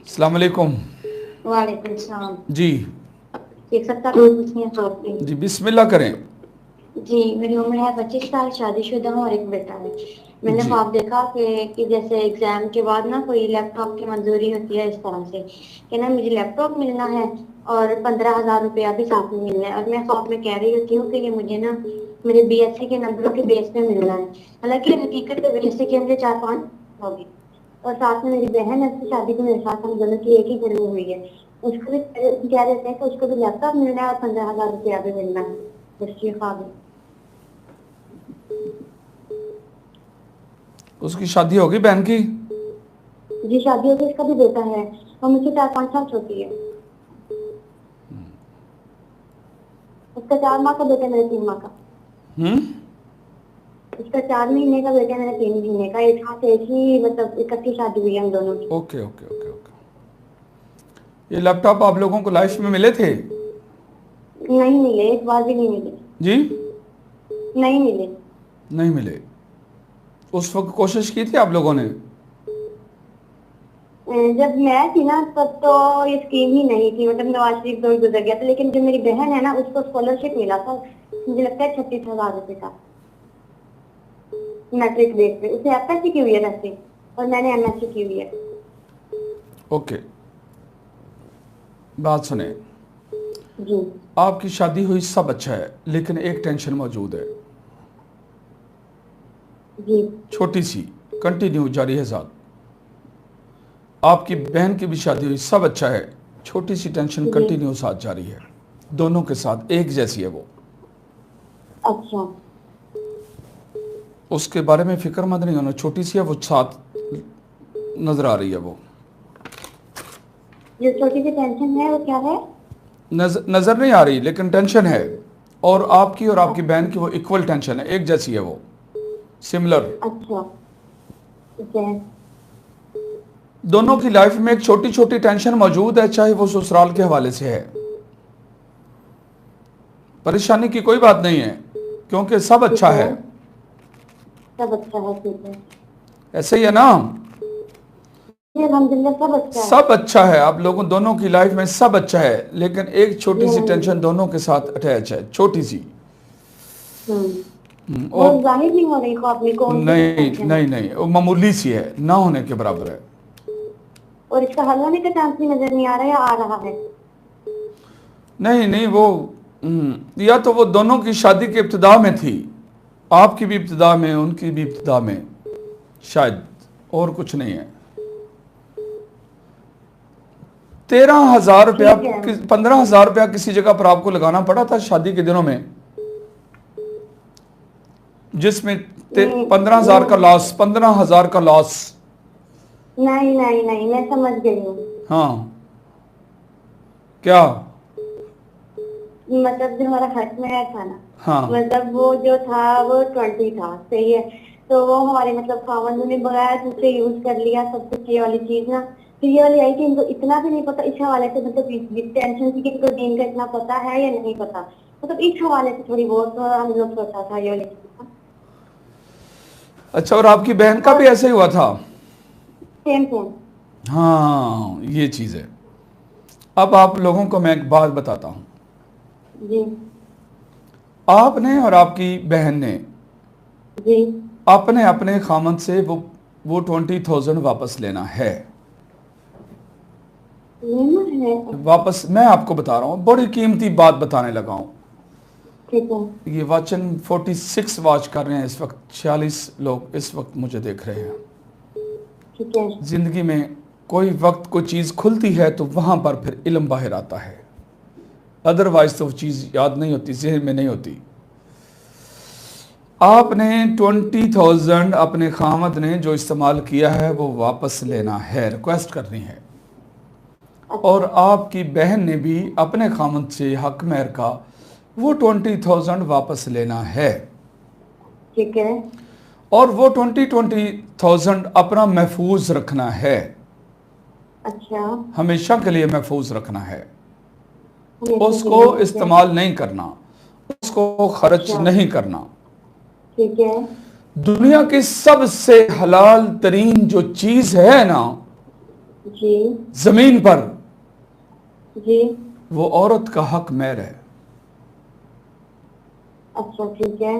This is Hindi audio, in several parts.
अस्सलाम वालेकुम। वालेकुम सलाम। जी एक सप्ताह पूछनी है आपसे। जी, बिस्मिल्लाह करें। जी, मेरी उम्र है 25 साल, शादीशुदा हूँ और एक बेटा है। मैंने जी ख्वाब देखा कि जैसे एग्जाम के बाद ना कोई लैपटॉप की मंजूरी होती है, इस तरह से कि ना मुझे लैपटॉप मिलना है और 15,000 रुपया भी साथ में मिलना है। और मैं ख्वाब में कह रही होती हूँ कि ये मुझे ना मेरे बीएससी के नंबरों के बेस पे मिलना है। हालांकि हकीकत में बीएससी के मुझे 4-5 होगी। और साथ में मेरी बहन है, उसकी शादी भी मेरे साथ हम दोनों की एक ही घर में हुई है। उसको भी कह देते हैं कि उसको भी लैपटॉप मिलना है और 15,000 रुपया भी मिलना है। बस ये ख्वाब है। उसकी शादी होगी बहन की? जी, शादी होगी, उसका भी बेटा है और मुझसे 4-5 साल छोटी है। उसका 4 माह का बेटा है, मेरे 3 माह का। हम्म। उसका 4 महीने का बेटा है, मेरा 3 महीने का। एक साथ एक ही मतलब इकट्ठी शादी हुई है हम दोनों की। Okay okay okay okay. ये लैपटॉप आप लोगों को लाइफ में मिले थे? नहीं मिले, एक बार भी नहीं मिले। जी, नहीं मिले। नहीं मिले। उस वक्त कोशिश की थी आप लोगों ने? जब मैं थी ना तब तो ये स्कीम ही नहीं थी, मतलब नवाज शरीफ दौर गुजर गया था। लेकिन जो मेरी बहन है ना, उसको स्कॉलरशिप मिला था, मुझे लगता है 36,000 रुपये का, मैट्रिक बेस पे। उसे एफएससी की हुई है वैसे, और मैंने एमएससी की हुई है। ओके, बात सुने। जी। आपकी शादी हुई, सब अच्छा है, लेकिन एक टेंशन मौजूद है, जी। छोटी सी, कंटिन्यू जारी है साथ। आपकी बहन की भी शादी हुई, सब अच्छा है, छोटी सी टेंशन जी। कंटिन्यू साथ जारी है। दोनों के साथ एक जैसी है वो। अच्छा। उसके बारे में फिक्रमंद नहीं होना, छोटी सी है वो, साथ नजर आ रही है वो। जो छोटी सी टेंशन है वो क्या है? नजर नहीं आ रही, लेकिन टेंशन है। और आपकी अच्छा। बहन की वो इक्वल टेंशन है, एक जैसी है वो, सिमिलर। अच्छा। ठीक है। दोनों की लाइफ में एक छोटी छोटी टेंशन मौजूद है, चाहे वो ससुराल के हवाले से है। परेशानी की कोई बात नहीं है, क्योंकि सब ठीक अच्छा है। है। सब अच्छा है, ठीक है। ऐसे ही है ना? जी अल्हम्दुलिल्लाह, सब अच्छा है। सब अच्छा है, आप लोगों दोनों की लाइफ में सब अच्छा है, लेकिन एक जी छोटी सी टेंशन अल्हम्दुलिल्लाह। दोनों के साथ अटैच है, छोटी सी। वो और जाहिर नहीं हो रही ख्वाब में कौन सी नहीं टेंशन है। नहीं नहीं, वो मामूली सी है, ना होने के बराबर है। और इसका हल होने का चांस भी नजर नहीं आ रहा, या आ रहा है? नहीं नहीं, वो या तो वो दोनों की शादी की इब्तिदा में थी, आपकी भी इब्तिदा में, उनकी भी इब्तिदा में, शायद, और कुछ नहीं है। 13,000 रुपया, ठीक है। 15,000 रुपया किसी जगह पर आपको लगाना पड़ा था शादी के दिनों में, जिसमें पंद्रह हजार का नहीं लॉस, 15,000 का लॉस। नहीं नहीं नहीं, मैं समझ गई हूँ। हाँ, क्या? मतलब जो हमारा खर्च में है था ना, हाँ मतलब वो जो था वो 20 था, सही है। तो वो हमारे मतलब खावंद ने बगैर उसे यूज कर लिया सब कुछ, ये वाली चीज ना। फिर ये वाली आई कि इनको इतना भी नहीं पता इस हवाले से, मतलब टेंशन थी कि इनको दीन का इतना पता है या नहीं पता। मतलब इस हवाले से थोड़ी बहुत हम लोग सोचा था ये वाली चीज का। अच्छा, और आपकी बहन का भी और ऐसे ही हुआ था? Same same. हाँ, ये चीज़ है। अब आप लोगों को मैं एक बात बताता हूँ। जी। आपने और आपकी बहन ने जी। अपने अपने खामद से वो 20,000 वापस लेना है। लेना है, अच्छा। वापस, मैं आपको बता रहा हूँ, बड़ी कीमती बात बताने लगा हूँ। ठीक है। ये वाचन 46 वॉच कर रहे हैं इस वक्त, 46 लोग इस वक्त मुझे देख रहे हैं। ठीक है। ज़िंदगी में कोई वक्त कोई चीज़ खुलती है तो वहाँ पर फिर इल्म बाहर आता है, अदरवाइज तो वो चीज़ याद नहीं होती, जहन में नहीं होती। आपने 20,000 अपने खामद ने जो इस्तेमाल किया है वो वापस लेना है, रिक्वेस्ट करनी है। और अच्छा। आपकी बहन ने भी अपने खामद से हक महर का वो 20,000 वापस लेना है। ठीक है। और वो 20,000 अपना महफूज रखना है, अच्छा। हमेशा के लिए महफूज रखना है। हमेशा के उसको लिए, ठीक है। इस्तेमाल नहीं करना, उसको खर्च अच्छा। नहीं करना। ठीक है। दुनिया की सबसे हलाल तरीन जो चीज है ना जी जमीन पर, जी। वो औरत का हक महर है। अच्छा ठीक है।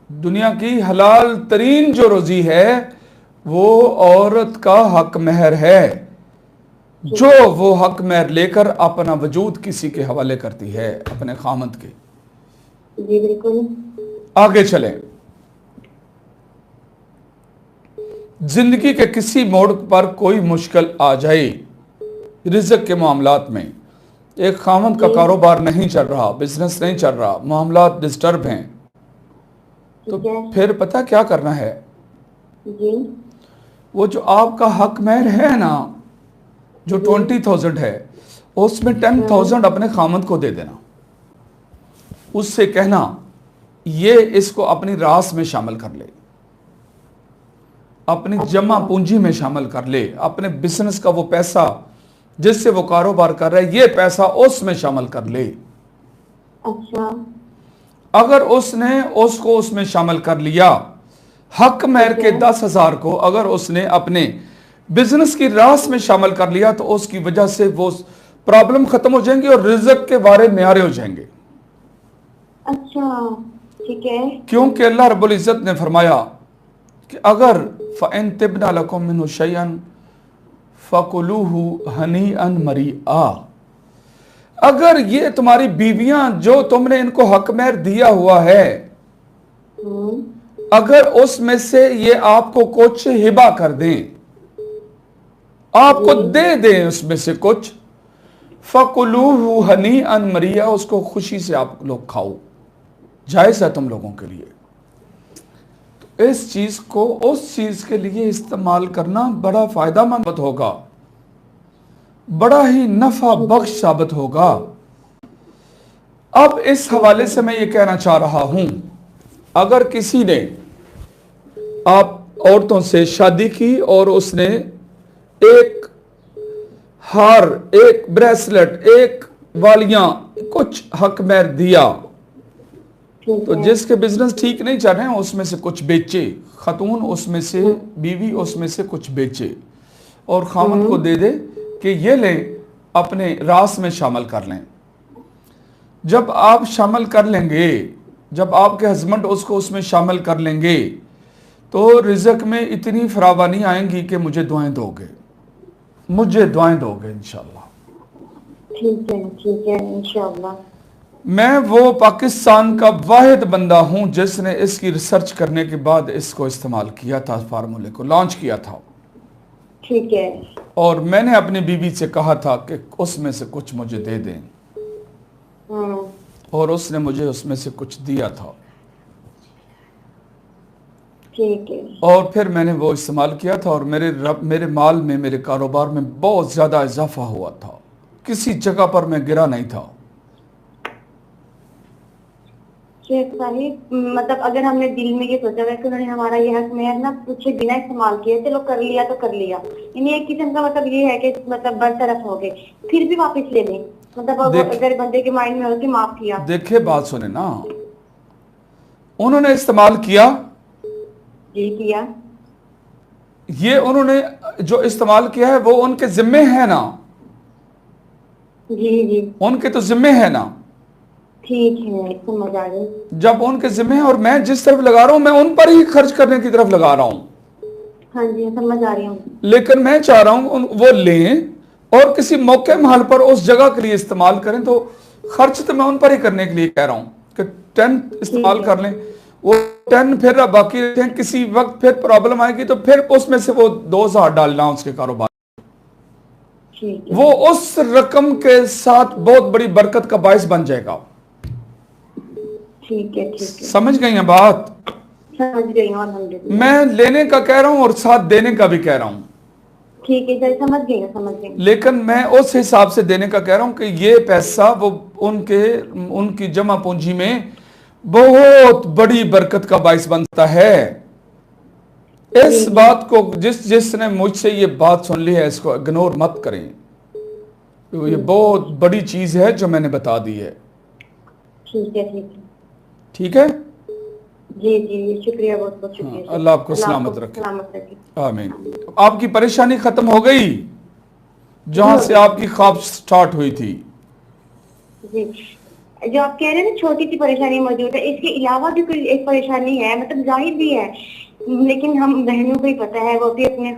दुनिया की हलाल तरीन जो रोजी है वो औरत का हक महर है, ठीक जो है। वो हक महर लेकर अपना वजूद किसी के हवाले करती है, अपने खामद के। जी बिल्कुल। आगे चलें। जिंदगी के किसी मोड़ पर कोई मुश्किल आ जाए, रिज़्क़ के मामलात में, एक खामद का जी कारोबार नहीं चल रहा, बिजनेस नहीं चल रहा, मामलात डिस्टर्ब हैं, तो ठीक है। फिर पता क्या करना है? जी वो जो आपका हक महर है ना, जो जी। 20,000 है, उसमें 10,000 अपने खामद को दे देना। उससे कहना ये इसको अपनी रास में शामिल कर ले, अपनी जमा अच्छा पूंजी में शामिल कर ले, अपने बिजनेस का वो पैसा जिससे वो कारोबार कर रहा है, ये पैसा उसमें शामिल कर ले। अच्छा। अगर उसने उसको उसमें शामिल कर लिया, हक महर ठीक के है। 10,000 को अगर उसने अपने बिजनेस की रास में शामिल कर लिया, तो उसकी वजह से वो प्रॉब्लम खत्म हो जाएंगी और रिज़्क़ के बारे न्यारे हो जाएंगे। अच्छा ठीक है। क्योंकि अल्लाह रब्बुल इज़्ज़त ने फरमाया कि अगर फ़इन तिब्ना लकुम मिन्हु शैअन फ़कुलूहु हनीअन मरीआ, अगर ये तुम्हारी बीवियां जो तुमने इनको हक महर दिया हुआ है, हम्म। अगर उसमें से ये आपको कुछ हिबा कर दें, आपको जी दे दें उसमें से कुछ, फ़कुलूहु हनीअन मरीआ, उसको खुशी से आप लोग खाओ, जायज़ है तुम लोगों के लिए। इस चीज को उस चीज के लिए इस्तेमाल करना बड़ा फायदामंद होगा, बड़ा ही नफा ठीक है। बख्श साबित होगा। अब इस ठीक हवाले है। से मैं ये कहना चाह रहा हूं, अगर किसी ने आप औरतों से शादी की और उसने एक हार, एक ब्रेसलेट, एक वालियां, कुछ हक महर दिया, ठीक तो है। जिसके बिजनेस ठीक नहीं चल रहे हैं उसमें से कुछ बेचे, खतून उसमें से, बीवी उसमें से कुछ बेचे और खामन को दे दे कि ये ले अपने रास में शामिल कर लें। जब आप शामिल कर लेंगे, जब आपके हस्बैंड उसको उसमें शामिल कर लेंगे, तो रिज़्क़ में इतनी फरावानी आएंगी कि मुझे दुआएं दोगे, मुझे दुआएं दोगे इंशाल्लाह। ठीक है इंशाल्लाह। मैं वो पाकिस्तान का वाहिद बंदा हूं जिसने इसकी रिसर्च करने के बाद इसको इस्तेमाल किया था, फार्मूले को लॉन्च किया था, ठीक है। और मैंने अपनी बीवी से कहा था कि उसमें से कुछ मुझे दे दें, हम्म। और उसने मुझे उसमें से कुछ दिया था, ठीक है। और फिर मैंने वो इस्तेमाल किया था और मेरे माल में, मेरे कारोबार में बहुत ज़्यादा इजाफा हुआ था, किसी जगह पर मैं गिरा नहीं था। शेख साहिब, मतलब अगर हमने दिल में ये सोचा हुआ है कि उन्होंने हमारा ये हक मेहर ना पूछे बिना इस्तेमाल किए, चलो कर लिया तो कर लिया, यानी एक किस्म का मतलब ये है कि मतलब बरतरफ हो गए, फिर भी वापस ले लें, मतलब अब देख अगर बंदे के माइंड में हो कि माफ किया। देखिए बात सुने ना, उन्होंने इस्तेमाल किया, जी किया। ये उन्होंने जो इस्तेमाल किया है वो उनके जिम्मे है ना, जी जी। उनके तो जिम्मे है ना। ठीक है, समझ आ गई। जब उनके जिम्मे है और मैं जिस तरफ लगा रहा हूं, मैं उन पर ही खर्च करने की तरफ लगा रहा हूं, हाँ जी समझ आ रही हूँ। लेकिन मैं चाह रहा हूं वो लें और किसी मौके महल पर उस जगह के लिए इस्तेमाल करें, तो खर्च तो मैं उन पर ही करने के लिए कह रहा हूं कि 10 ठीक इस्तेमाल है। कर लें, वो 10 फिर बाकी रहते हैं, किसी वक्त फिर प्रॉब्लम आएगी तो फिर उसमें से वो 2,000 डालना उसके कारोबार, ठीक है। वो उस रकम के साथ बहुत बड़ी बरकत का बायस बन जाएगा। ठीक है। ठीक है, समझ गई हैं बात? समझ गई हूँ अल्हम्दुलिल्लाह। मैं लेने का कह रहा हूं और साथ देने का भी कह रहा हूं, ठीक है सर, समझ गई हूँ, समझ गई हूँ। लेकिन मैं उस हिसाब से देने का कह रहा हूं कि ये पैसा वो उनकी जमा पूंजी में बहुत बड़ी बरकत का बायस बनता है। इस जी बात को जिसने मुझसे ये बात सुन ली है, इसको इग्नोर मत करें, तो ये बहुत बड़ी चीज है जो मैंने बता दी है। ठीक है। ठीक है। ठीक है, जी जी, शुक्रिया, बहुत बहुत शुक्रिया सर। अल्लाह आपको अल्लाह सलामत आपको रखे। सलामत रखे। आमीन। आपकी परेशानी खत्म हो गई जी जहां हो से गई। आपकी ख्वाब स्टार्ट हुई थी? जी, जो आप कह रहे हैं ना छोटी सी परेशानी मौजूद है, इसके अलावा भी कोई एक परेशानी है, मतलब जाहिर भी है, लेकिन हम बहनों को ही पता है, वो भी अपने